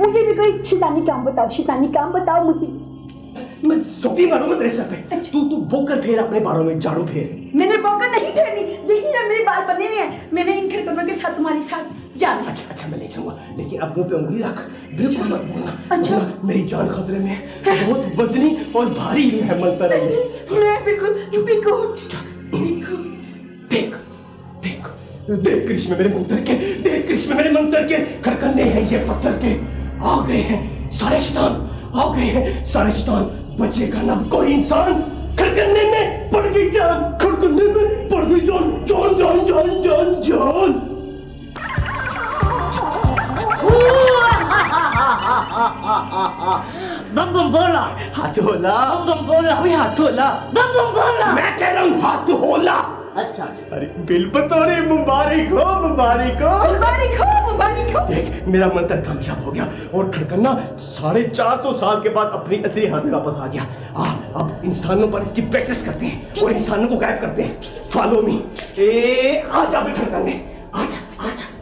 मुझे भी कोई शैतानी काम बताओ मुझे। मैं सोटी मारूंगा तेरे सर पे। तू बोकर फेर अपने बालों में, झाड़ू फेर। मैंने बोकर नहीं फेरनी, देखिए ना मेरे बाल बने हुए हैं, मैंने इन खड़कों के साथ तुम्हारी साथ जाना। अच्छा मैं ले जाऊंगा, लेकिन अब मुंह पे उंगली रख, बिल्कुल मत बोलना। अच्छा मेरी जान खतरे में है, बहुत वजनी और भारी है मंत्र है ये। मैं बिल्कुल देख देख देख कृष्ण मेरे मंत्र के, देख कृष्ण मेरे मंत्र के खड़कने हैं ये पत्थर के। आ गए हैं सारे शैतान, आ गए हैं सारे शैतान, बचेगा ना कोई इंसान। खड़कने में पड़ गई जान, खड़कने में पड़ गई जान, जान जान जान जान जान। बम बम बोला, हाथ होला, बम बोला, ओए हाथ होला, बम बोला। मैं कह रहा हूँ हाथ होला। अच्छा अरे बिल बतौरे मुबारक हो, मुबारक हो। देख मेरा मंत्र कामयाब हो गया और खड़कना 450 साल के बाद अपनी असली हालत में वापस आ गया। अब इंसानों पर इसकी प्रैक्टिस करते हैं और इंसानों को गायब करते हैं। Follow me. आजा खड़कने, आजा आजा।